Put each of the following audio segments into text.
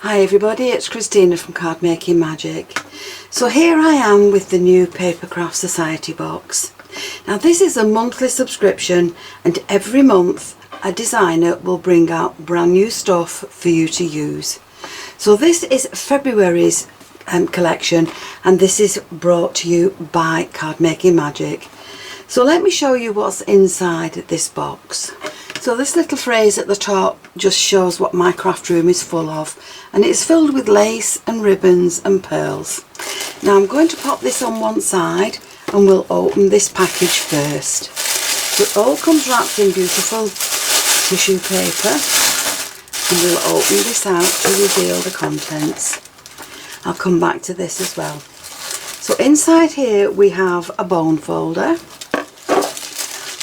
Hi everybody, it's Christina from Cardmaking Magic. So here I am with the new Papercraft Society box. Now this is a monthly subscription and every month a designer will bring out brand new stuff for you to use. So this is February's collection and this is brought to you by Cardmaking Magic. So let me show you what's inside this box. So this little phrase at the top just shows what my craft room is full of, and it's filled with lace and ribbons and pearls. Now I'm going to pop this on one side and we'll open this package first. So it all comes wrapped in beautiful tissue paper and we'll open this out to reveal the contents. I'll come back to this as well. So inside here we have a bone folder.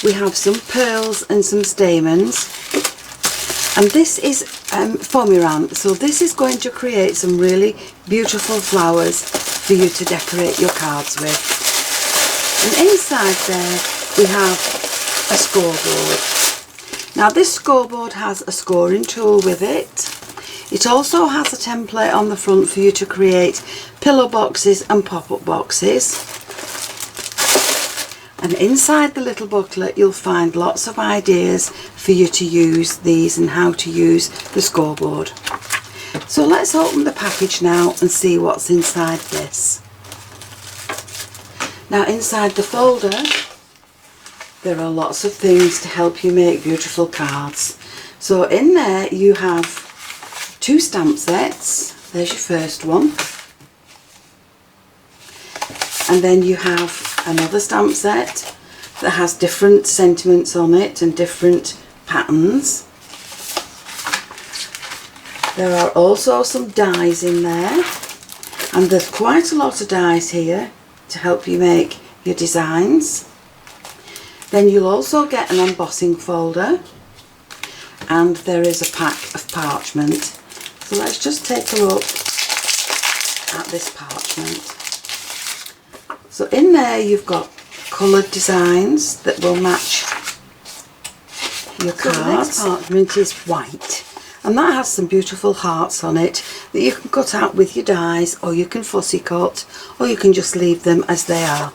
We have some pearls and some stamens, and this is foamiron, so this is going to create some really beautiful flowers for you to decorate your cards with. And inside there we have a scoreboard. Now this scoreboard has a scoring tool with it. It also has a template on the front for you to create pillow boxes and pop-up boxes. And inside the little booklet you'll find lots of ideas for you to use these and how to use the scoreboard. So let's open the package now and see what's inside this. Now inside the folder there are lots of things to help you make beautiful cards. So in there you have 2 stamp sets. There's your first one. And then you have another stamp set that has different sentiments on it and different patterns. There are also some dies in there, and there's quite a lot of dies here to help you make your designs. Then you'll also get an embossing folder, and there is a pack of parchment. So let's just take a look at this parchment. So in there you've got coloured designs that will match your cards. So the next parchment is white, and that has some beautiful hearts on it that you can cut out with your dies, or you can fussy cut, or you can just leave them as they are.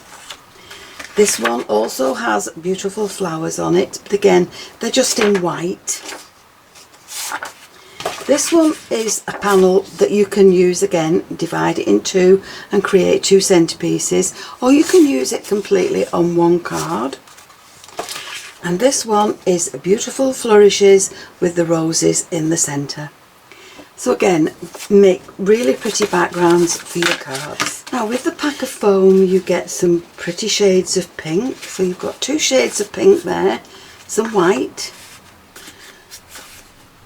This one also has beautiful flowers on it, but again they're just in white. This one is a panel that you can use again, divide it in 2 and create 2 centerpieces, or you can use it completely on one card. And this one is beautiful flourishes with the roses in the centre. So again, make really pretty backgrounds for your cards. Now with the pack of foam you get some pretty shades of pink. So you've got 2 shades of pink there, some white,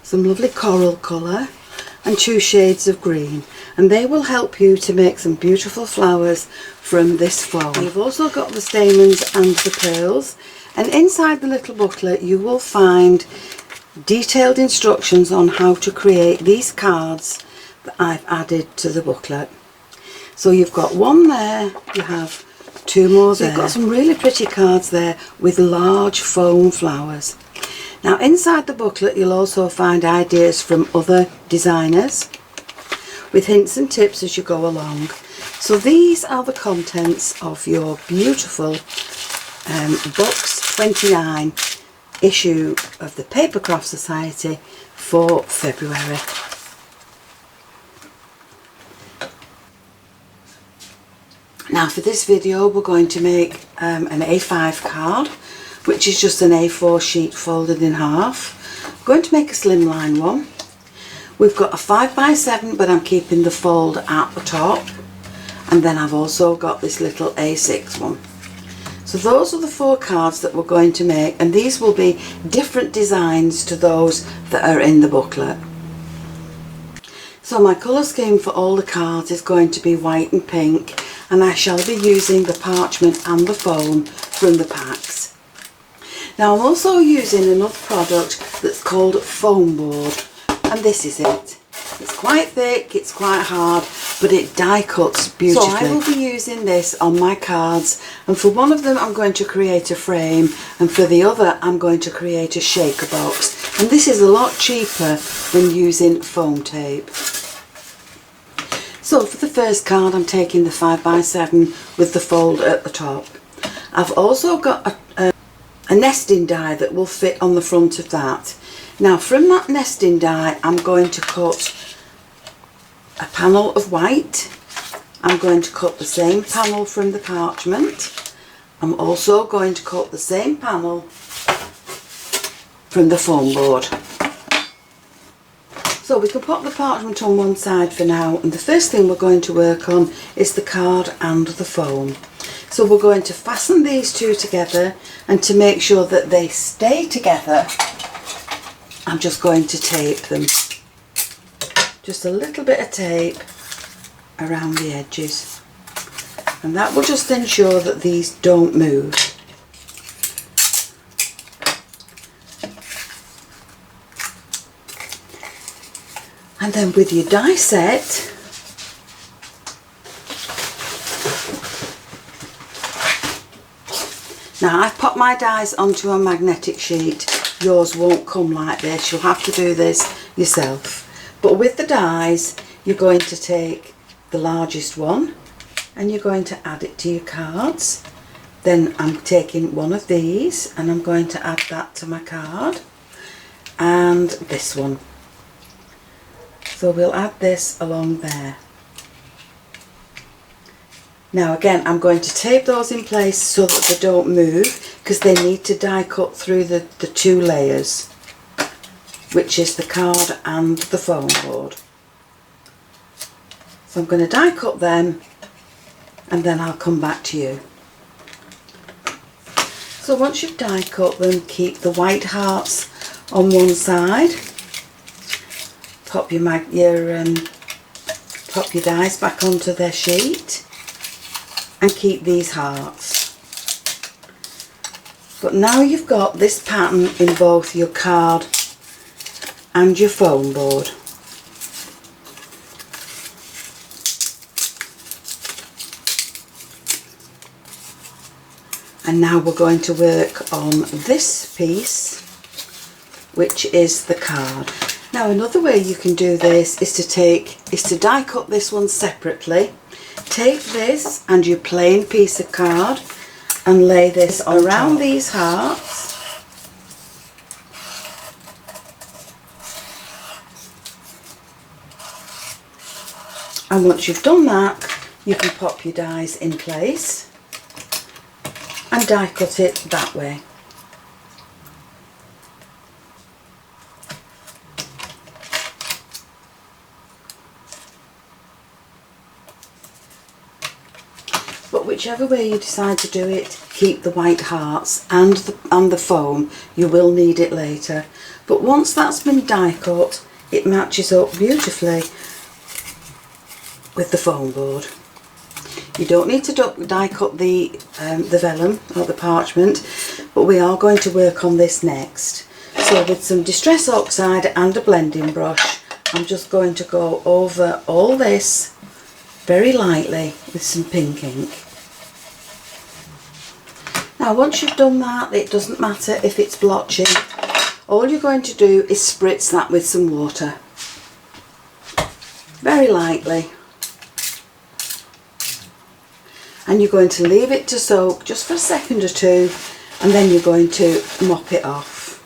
some lovely coral colour, and 2 shades of green, and they will help you to make some beautiful flowers from this foam. You've also got the stamens and the pearls, and inside the little booklet you will find detailed instructions on how to create these cards that I've added to the booklet. So you've got 1 there, you have 2 more there. So you've got some really pretty cards there with large foam flowers. Now inside the booklet you'll also find ideas from other designers with hints and tips as you go along. So these are the contents of your beautiful box 29 issue of the Papercraft Society for February. Now for this video we're going to make an A5 card, which is just an A4 sheet folded in half. I'm going to make a slimline one. We've got a 5x7, but I'm keeping the fold at the top, and then I've also got this little A6 one. So those are the 4 cards that we're going to make, and these will be different designs to those that are in the booklet. So my colour scheme for all the cards is going to be white and pink, and I shall be using the parchment and the foam from the packs. Now I'm also using another product that's called foam board, and this is it. It's quite thick, it's quite hard, but it die cuts beautifully. So I will be using this on my cards, and for one of them I'm going to create a frame, and for the other I'm going to create a shaker box. And this is a lot cheaper than using foam tape. So for the first card I'm taking the 5x7 with the fold at the top. I've also got a nesting die that will fit on the front of that. Now from that nesting die I'm going to cut a panel of white. I'm going to cut the same panel from the parchment. I'm also going to cut the same panel from the foam board. So we can put the parchment on one side for now, and the first thing we're going to work on is the card and the foam. So we're going to fasten these two together, and to make sure that they stay together I'm just going to tape them. Just a little bit of tape around the edges, and that will just ensure that these don't move. And then with your die set, now I've popped my dies onto a magnetic sheet. Yours won't come like this, you'll have to do this yourself. But with the dies, you're going to take the largest one and you're going to add it to your cards. Then I'm taking one of these and I'm going to add that to my card, and this one. So we'll add this along there. Now again, I'm going to tape those in place so that they don't move, because they need to die cut through the two layers, which is the card and the foam board. So I'm going to die cut them and then I'll come back to you. So once you've die cut them, keep the white hearts on one side. Pop your dies back onto their sheet and keep these hearts. But now you've got this pattern in both your card and your foam board. And now we're going to work on this piece, which is the card. Now another way you can do this is to die cut this one separately. Take this and your plain piece of card and lay this around these hearts. And once you've done that, you can pop your dies in place and die cut it that way. But whichever way you decide to do it, keep the white hearts and the foam. You will need it later. But once that's been die cut, it matches up beautifully with the foam board. You don't need to die cut the vellum or the parchment, but we are going to work on this next. So with some Distress Oxide and a blending brush, I'm just going to go over all this very lightly with some pink ink. Now once you've done that, it doesn't matter if it's blotchy. All you're going to do is spritz that with some water. Very lightly. And you're going to leave it to soak just for a second or two, and then you're going to mop it off.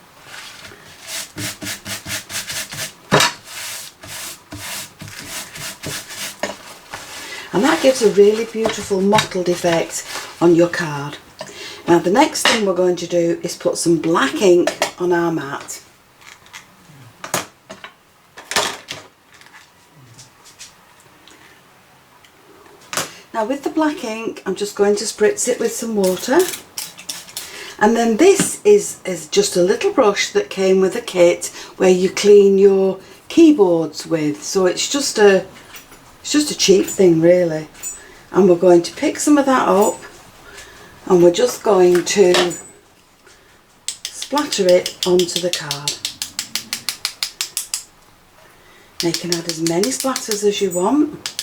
And that gives a really beautiful mottled effect on your card. Now the next thing we're going to do is put some black ink on our mat. Now with the black ink, I'm just going to spritz it with some water. And then this is just a little brush that came with a kit where you clean your keyboards with. So it's just a cheap thing really. And we're going to pick some of that up and we're just going to splatter it onto the card. Now you can add as many splatters as you want.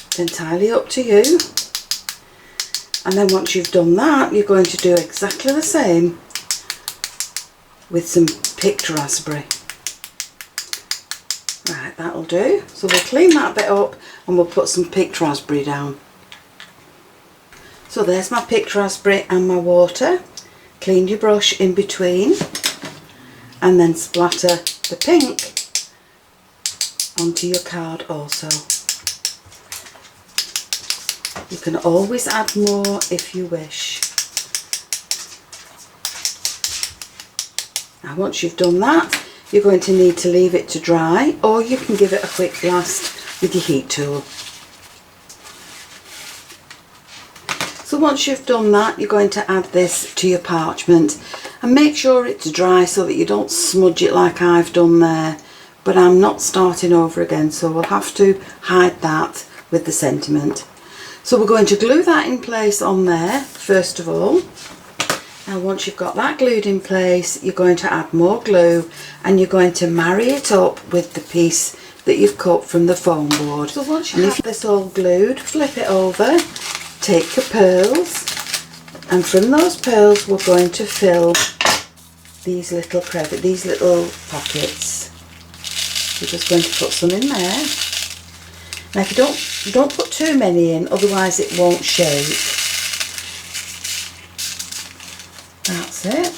It's entirely up to you. And then once you've done that, you're going to do exactly the same with some picked raspberry. Right, that'll do. So we'll clean that bit up and we'll put some picked raspberry down. So there's my picked raspberry and my water. Clean your brush in between and then splatter the pink onto your card also. You can always add more if you wish. Now once you've done that, you're going to need to leave it to dry, or you can give it a quick blast with your heat tool. So once you've done that, you're going to add this to your parchment and make sure it's dry so that you don't smudge it like I've done there. But I'm not starting over again, so we'll have to hide that with the sentiment. So we're going to glue that in place on there first of all. Now once you've got that glued in place, you're going to add more glue and you're going to marry it up with the piece that you've cut from the foam board. So once you have this all glued, flip it over, take your pearls, and from those pearls we're going to fill these little pockets. We're just going to put some in there. Now if you don't put too many in, otherwise it won't shape. That's it.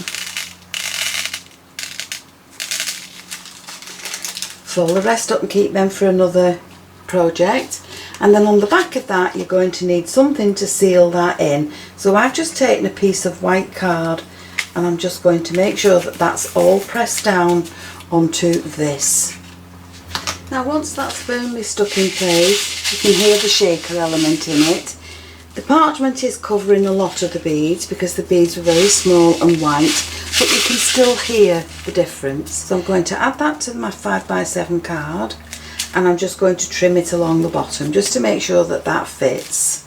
Fold the rest up and keep them for another project. And then on the back of that you're going to need something to seal that in. So I've just taken a piece of white card and I'm just going to make sure that that's all pressed down onto this. Now once that's firmly stuck in place, you can hear the shaker element in it. The parchment is covering a lot of the beads because the beads were very small and white, but you can still hear the difference. So I'm going to add that to my 5x7 card and I'm just going to trim it along the bottom just to make sure that that fits.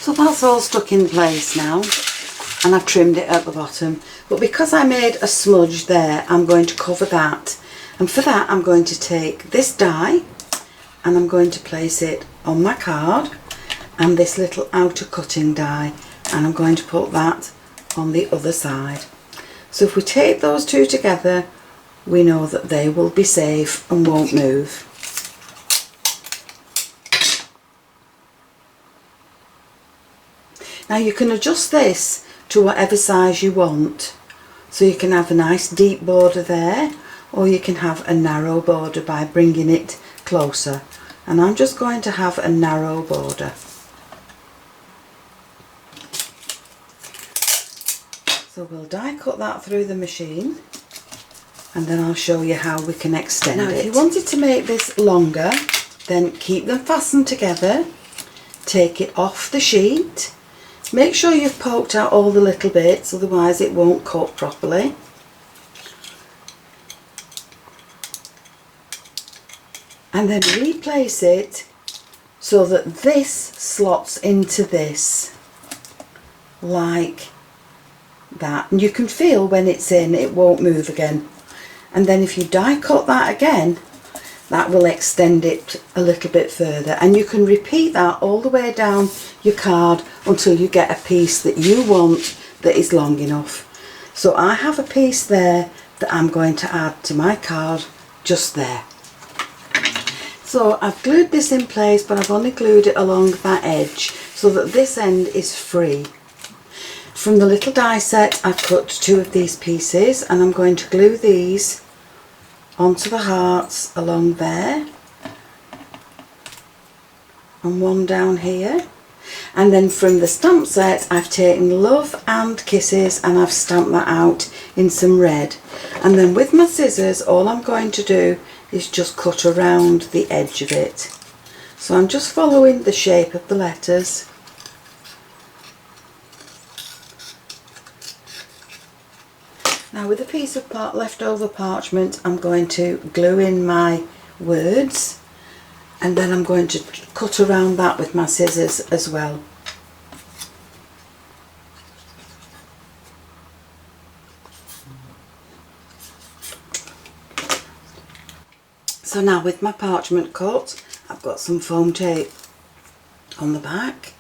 So that's all stuck in place now and I've trimmed it at the bottom, but because I made a smudge there I'm going to cover that, and for that I'm going to take this die and I'm going to place it on my card and this little outer cutting die, and I'm going to put that on the other side. So if we tape those two together we know that they will be safe and won't move. Now you can adjust this to whatever size you want. So you can have a nice deep border there, or you can have a narrow border by bringing it closer. And I'm just going to have a narrow border. So we'll die cut that through the machine and then I'll show you how we can extend it. Now if you wanted to make this longer, then keep them fastened together, take it off the sheet. Make sure you've poked out all the little bits, otherwise it won't cut properly. And then replace it so that this slots into this, like that. And you can feel when it's in, it won't move again. And then if you die cut that again, that will extend it a little bit further, and you can repeat that all the way down your card until you get a piece that you want that is long enough. So I have a piece there that I'm going to add to my card just there. So I've glued this in place, but I've only glued it along that edge so that this end is free. From the little die set I've cut two of these pieces and I'm going to glue these onto the hearts along there and one down here. And then from the stamp set I've taken love and kisses and I've stamped that out in some red, and then with my scissors all I'm going to do is just cut around the edge of it. So I'm just following the shape of the letters. Now with a piece of leftover parchment I'm going to glue in my words, and then I'm going to cut around that with my scissors as well. So now with my parchment cut, I've got some foam tape on the back,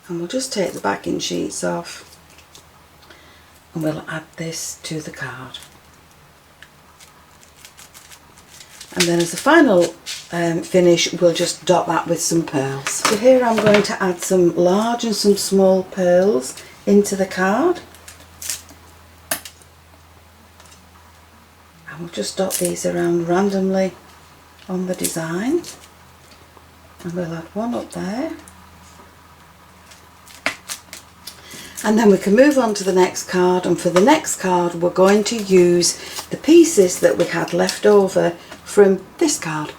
and we'll just take the backing sheets off and we'll add this to the card. And then as a final finish, we'll just dot that with some pearls. So here I'm going to add some large and some small pearls into the card. And we'll just dot these around randomly on the design. And we'll add one up there. And then we can move on to the next card, and for the next card we're going to use the pieces that we had left over from this card.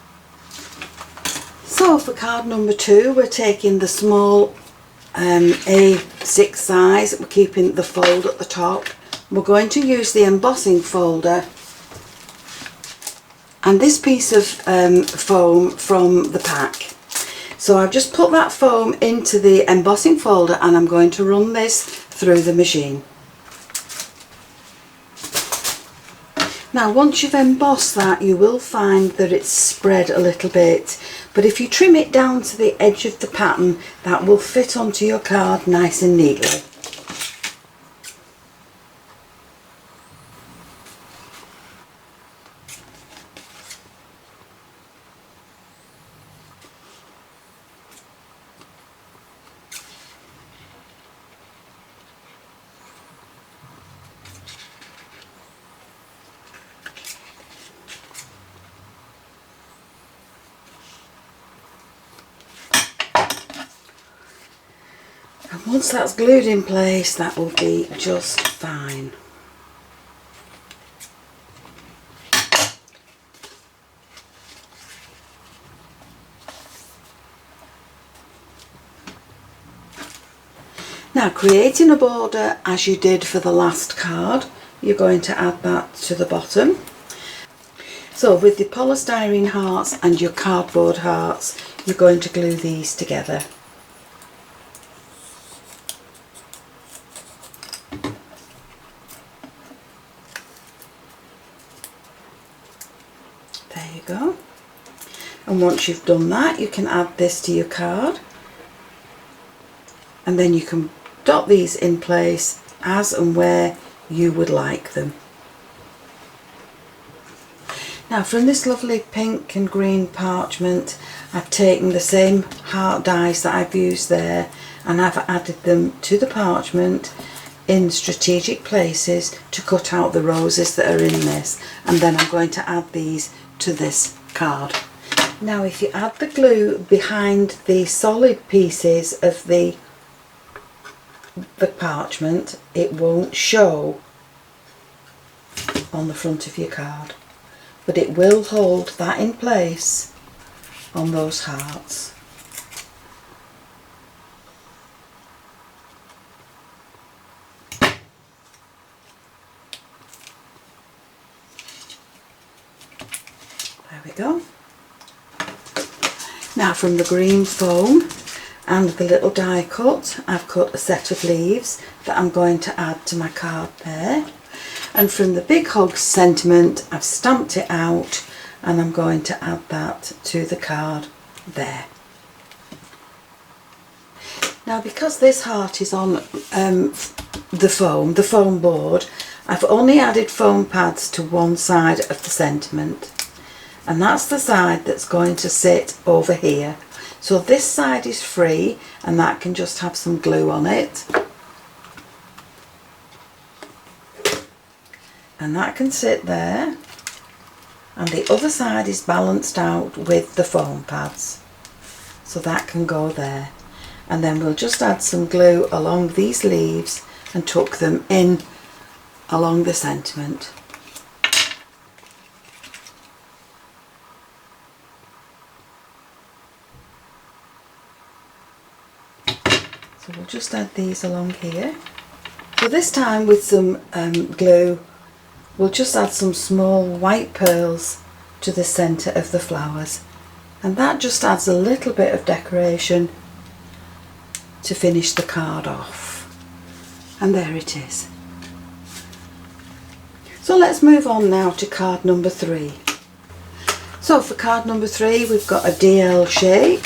So for card number 2, we're taking the small A6 size, we're keeping the fold at the top. We're going to use the embossing folder and this piece of foam from the pack. So I've just put that foam into the embossing folder and I'm going to run this through the machine. Now once you've embossed that, you will find that it's spread a little bit, but if you trim it down to the edge of the pattern, that will fit onto your card nice and neatly. And once that's glued in place, that will be just fine. Now, creating a border as you did for the last card, you're going to add that to the bottom. So with the polystyrene hearts and your cardboard hearts, you're going to glue these together. There you go. And once you've done that, you can add this to your card, and then you can dot these in place as and where you would like them. Now from this lovely pink and green parchment, I've taken the same heart dies that I've used there and I've added them to the parchment in strategic places to cut out the roses that are in this, and then I'm going to add these to this card. Now if you add the glue behind the solid pieces of the parchment, it won't show on the front of your card, but it will hold that in place on those hearts. There we go. Now from the green foam and the little die cut, I've cut a set of leaves that I'm going to add to my card there. And from the Big Hugs sentiment, I've stamped it out and I'm going to add that to the card there. Now because this heart is on the foam board, I've only added foam pads to one side of the sentiment, and that's the side that's going to sit over here. So this side is free and that can just have some glue on it. And that can sit there, and the other side is balanced out with the foam pads, so that can go there. And then we'll just add some glue along these leaves and tuck them in along the sentiment. So we'll just add these along here. So this time with some glue, we'll just add some small white pearls to the centre of the flowers, and that just adds a little bit of decoration to finish the card off. And there it is. So let's move on now to card number 3. So for card number 3 we've got a DL shape,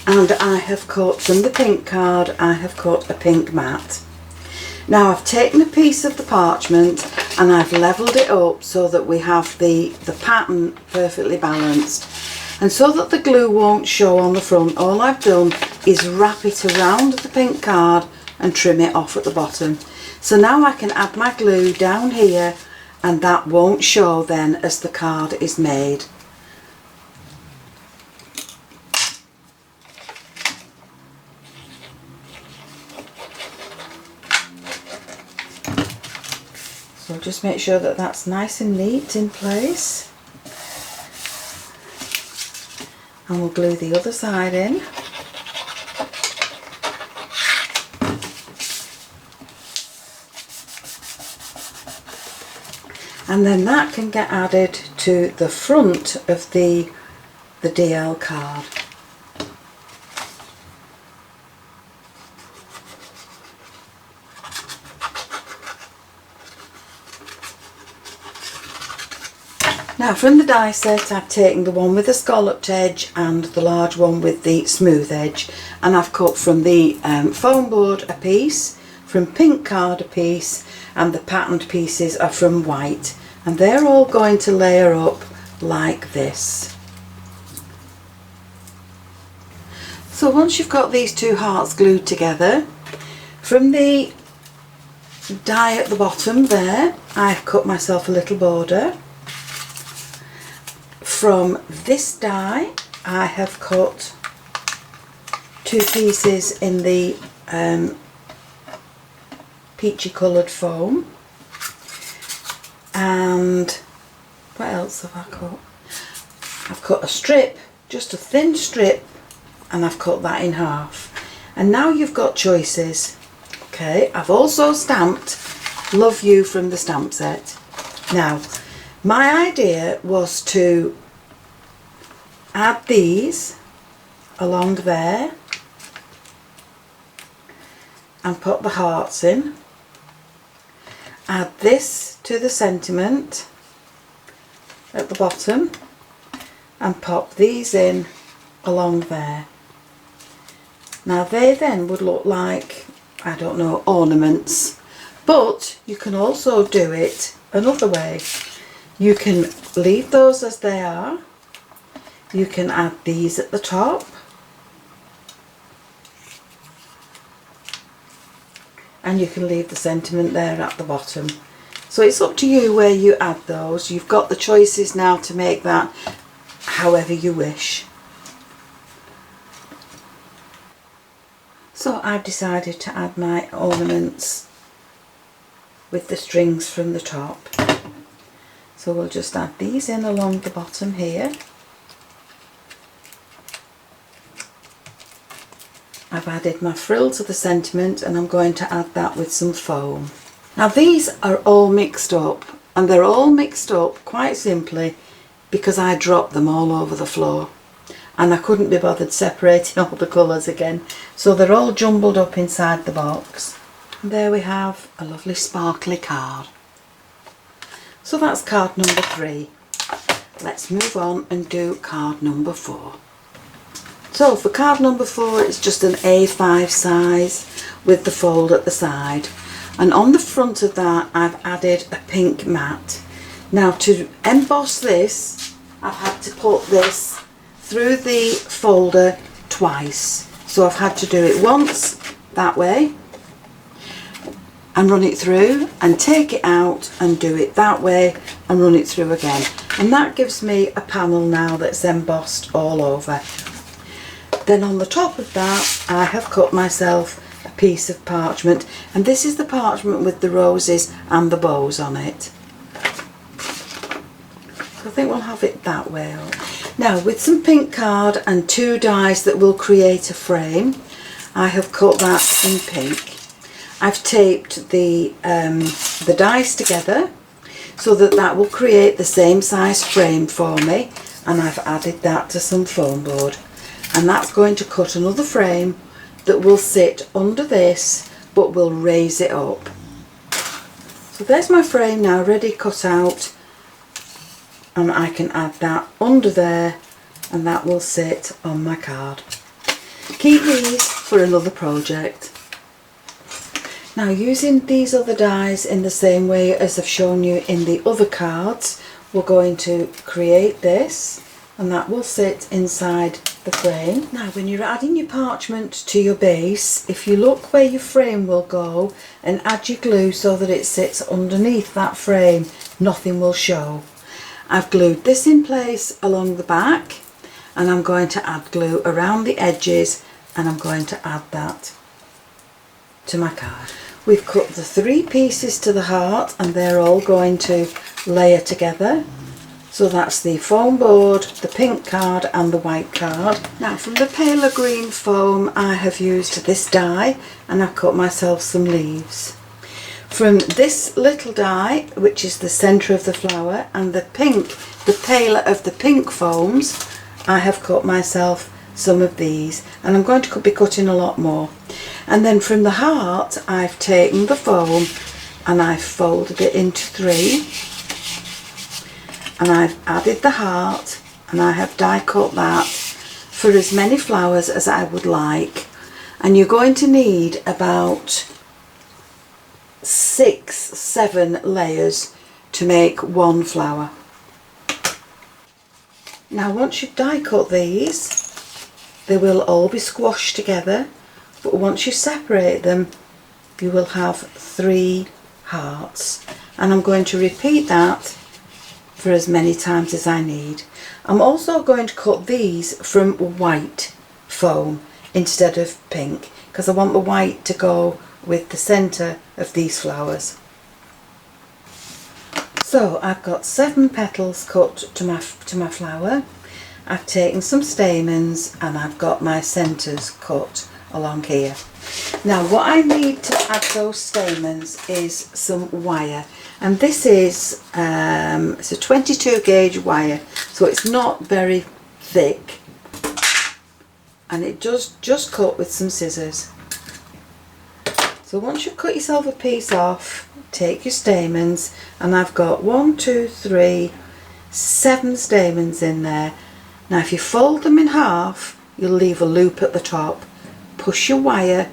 and I have cut from the pink card, I have cut a pink mat. Now I've taken a piece of the parchment and I've levelled it up so that we have the pattern perfectly balanced. And so that the glue won't show on the front, all I've done is wrap it around the pink card and trim it off at the bottom. So now I can add my glue down here and that won't show then as the card is made. So just make sure that that's nice and neat in place. And we'll glue the other side in. And then that can get added to the front of the DL card. Now from the die set I've taken the one with the scalloped edge and the large one with the smooth edge, and I've cut from the foam board a piece, from pink card a piece, and the patterned pieces are from white, and they're all going to layer up like this. So once you've got these two hearts glued together, from the die at the bottom there I've cut myself a little border. From this die I have cut two pieces in the peachy coloured foam, and what else have I cut? I've cut a strip, just a thin strip, and I've cut that in half. And now you've got choices. Okay, I've also stamped Love You from the stamp set. Now my idea was to add these along there and put the hearts in, add this to the sentiment at the bottom and pop these in along there. Now they then would look like, I don't know, ornaments, but you can also do it another way. You can leave those as they are. You can add these at the top, and you can leave the sentiment there at the bottom. So it's up to you where you add those. You've got the choices now to make that however you wish. So I've decided to add my ornaments with the strings from the top. So we'll just add these in along the bottom here. I've added my frill to the sentiment and I'm going to add that with some foam. Now these are all mixed up, and they're all mixed up quite simply because I dropped them all over the floor and I couldn't be bothered separating all the colours again, so they're all jumbled up inside the box. And there we have a lovely sparkly card. So that's card number 3. Let's move on and do card number 4. So for card number 4 it's just an A5 size with the fold at the side, and on the front of that I've added a pink mat. Now to emboss this I've had to put this through the folder twice. So I've had to do it once that way and run it through, and take it out and do it that way and run it through again, and that gives me a panel now that's embossed all over. Then on the top of that I have cut myself a piece of parchment, and this is the parchment with the roses and the bows on it. So I think we'll have it that way up. Now with some pink card and 2 dies that will create a frame, I have cut that in pink. I've taped the dies together so that that will create the same size frame for me, and I've added that to some foam board. And that's going to cut another frame that will sit under this but will raise it up. So there's my frame now ready cut out and I can add that under there, and that will sit on my card. Keep these for another project. Now, using these other dies in the same way as I've shown you in the other cards, we're going to create this, and that will sit inside the frame. Now, when you're adding your parchment to your base, if you look where your frame will go and add your glue so that it sits underneath that frame, nothing will show. I've glued this in place along the back, and I'm going to add glue around the edges, and I'm going to add that to my card. We've cut the 3 pieces to the heart, and they're all going to layer together. So that's the foam board, the pink card and the white card. Now, from the paler green foam, I have used this die, and I've cut myself some leaves. From this little die, which is the centre of the flower, and the pink, the paler of the pink foams, I have cut myself some of these, and I'm going to be cutting a lot more. And then from the heart, I've taken the foam and I've folded it into 3, and I've added the heart, and I have die cut that for as many flowers as I would like. And you're going to need about 6-7 layers to make one flower. Now, once you've die cut these, they will all be squashed together, but once you separate them, you will have 3 hearts, and I'm going to repeat that for as many times as I need. I'm also going to cut these from white foam instead of pink, because I want the white to go with the centre of these flowers. So I've got 7 petals cut to my flower. I've taken some stamens, and I've got my centres cut along here. Now, what I need to add those stamens is some wire, and this is it's a 22 gauge wire, so it's not very thick, and it does just cut with some scissors. So once you've cut yourself a piece off, take your stamens, and I've got 1, 2, 3, 7 stamens in there. Now, if you fold them in half, you'll leave a loop at the top. Push your wire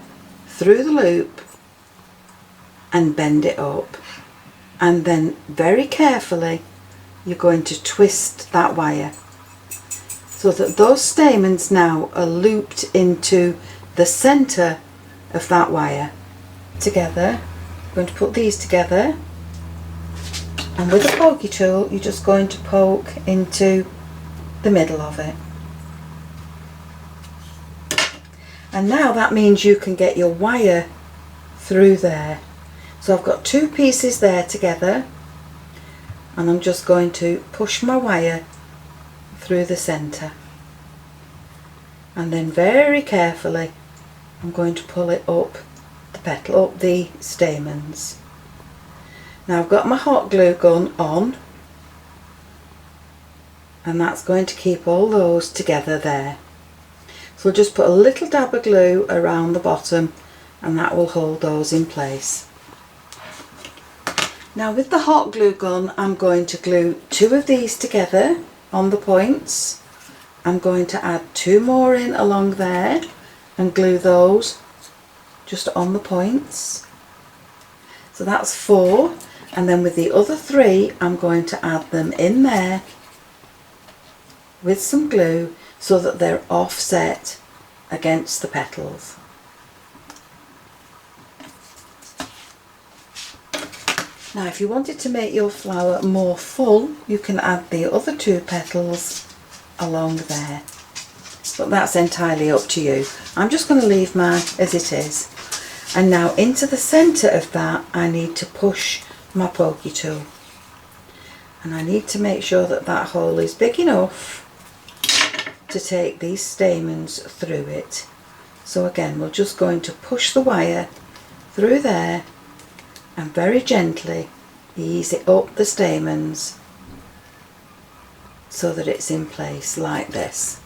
through the loop and bend it up, and then very carefully you're going to twist that wire so that those stamens now are looped into the centre of that wire. Together, I'm going to put these together, and with a pokey tool you're just going to poke into the middle of it. And now that means you can get your wire through there. So I've got 2 pieces there together, and I'm just going to push my wire through the centre, and then very carefully I'm going to pull it up the petal, up the stamens. Now I've got my hot glue gun on, and that's going to keep all those together there. So we'll just put a little dab of glue around the bottom, and that will hold those in place. Now, with the hot glue gun, I'm going to glue 2 of these together on the points. I'm going to add 2 more in along there and glue those just on the points. So that's 4, and then with the other 3 I'm going to add them in there with some glue so that they're offset against the petals. Now, if you wanted to make your flower more full, you can add the other 2 petals along there, but that's entirely up to you. I'm just going to leave mine as it is. And now into the centre of that I need to push my pokey tool, and I need to make sure that that hole is big enough to take these stamens through it. So again, we're just going to push the wire through there and very gently ease it up the stamens so that it's in place like this.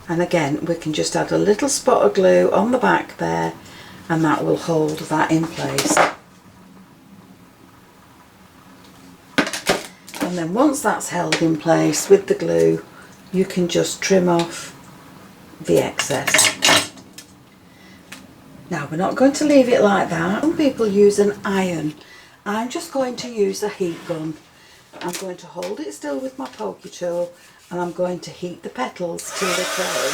And again, we can just add a little spot of glue on the back there, and that will hold that in place. And then once that's held in place with the glue, you can just trim off the excess. Now we're not going to leave it like that. Some people use an iron. I'm just going to use a heat gun. I'm going to hold it still with my pokey tool and I'm going to heat the petals till they curl.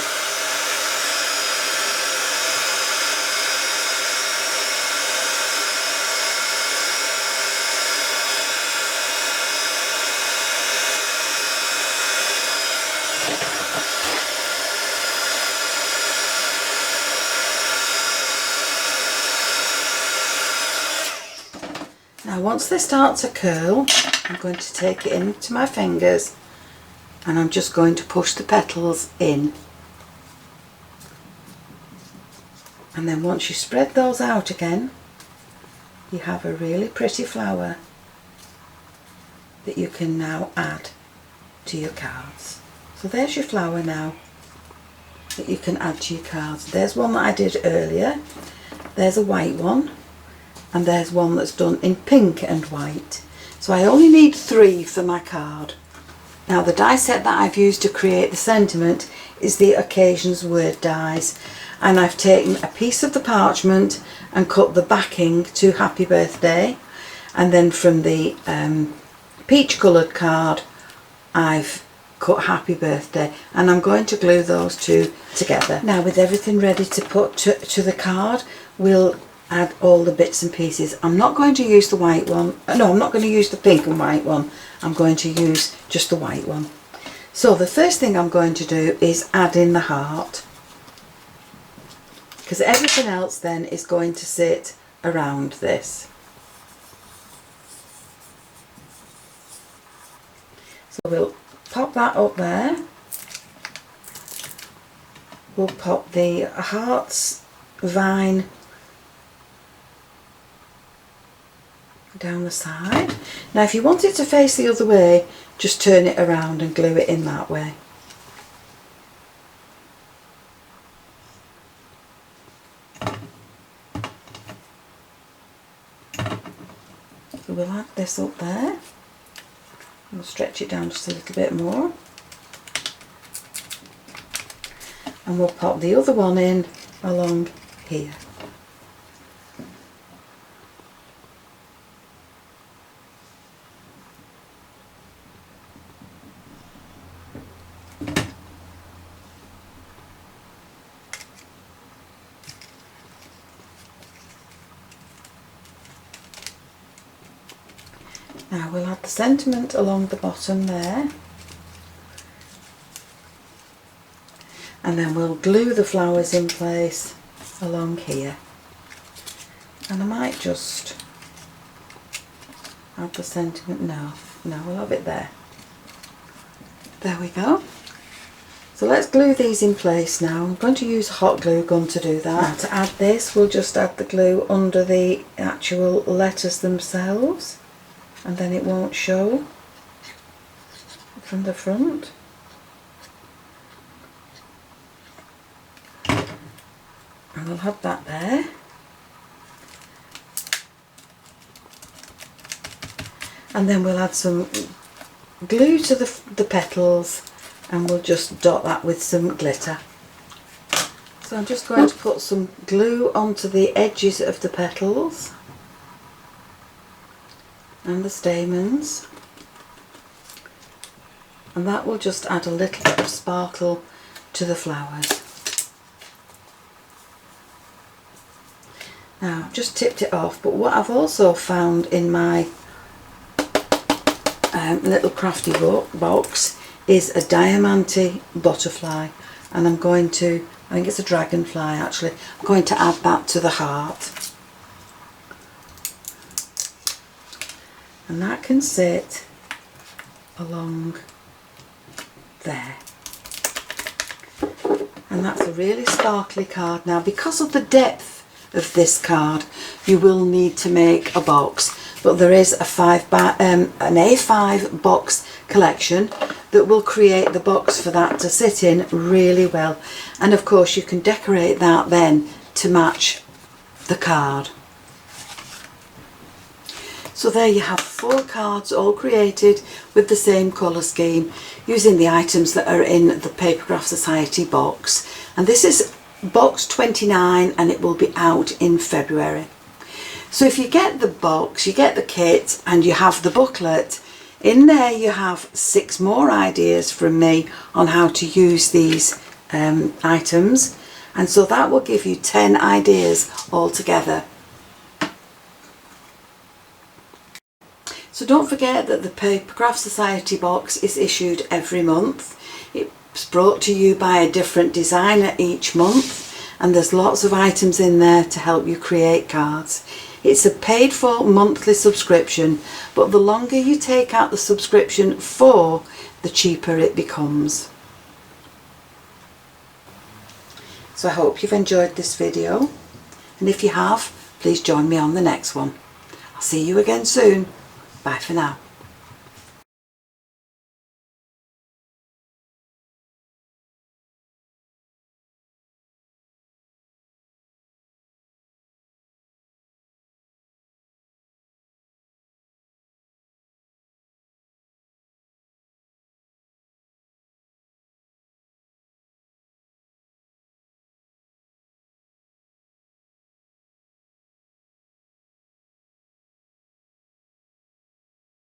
Now once they start to curl, I'm going to take it into my fingers and I'm just going to push the petals in. And then once you spread those out again, you have a really pretty flower that you can now add to your cards. So there's your flower now that you can add to your cards. There's one that I did earlier, there's a white one, and there's one that's done in pink and white. So I only need 3 for my card. Now the die set that I've used to create the sentiment is the Occasions Word dies, and I've taken a piece of the parchment and cut the backing to Happy Birthday, and then from the peach coloured card I've cut Happy Birthday, and I'm going to glue those two together. Now with everything ready to put to the card, we'll add all the bits and pieces. I'm not going to use the white one. No, I'm not going to use the pink and white one. I'm going to use just the white one. So the first thing I'm going to do is add in the heart, because everything else then is going to sit around this. So we'll pop that up there. We'll pop the heart's vine down the side. Now if you want it to face the other way, just turn it around and glue it in that way. So we'll add this up there. We'll stretch it down just a little bit more. And we'll pop the other one in along here. Now we'll add the sentiment along the bottom there, and then we'll glue the flowers in place along here, and I might just add the sentiment. No, we'll have it there. There we go. So let's glue these in place now. I'm going to use a hot glue gun to do that. Now to add this, we'll just add the glue under the actual letters themselves, and then it won't show from the front. And we'll have that there. And then we'll add some glue to the petals, and we'll just dot that with some glitter. So I'm just going to put some glue onto the edges of the petals and the stamens, and that will just add a little bit of sparkle to the flowers. Now I've just tipped it off, but what I've also found in my little crafty box is a diamante butterfly, and I'm going to, I think it's a dragonfly actually, I'm going to add that to the heart. And that can sit along there. And that's a really sparkly card. Now because of the depth of this card, you will need to make a box, but there is an A5 box collection that will create the box for that to sit in really well. And of course you can decorate that then to match the card. So there you have 4 cards all created with the same colour scheme using the items that are in the Papercraft Society box. And this is box 29 and it will be out in February. So if you get the box, you get the kit and you have the booklet, in there you have 6 more ideas from me on how to use these items, and so that will give you 10 ideas altogether. So don't forget that the Papercraft Society box is issued every month. It's brought to you by a different designer each month, and there's lots of items in there to help you create cards. It's a paid for monthly subscription, but the longer you take out the subscription for, the cheaper it becomes. So I hope you've enjoyed this video, and if you have, please join me on the next one. I'll see you again soon. Bye for now.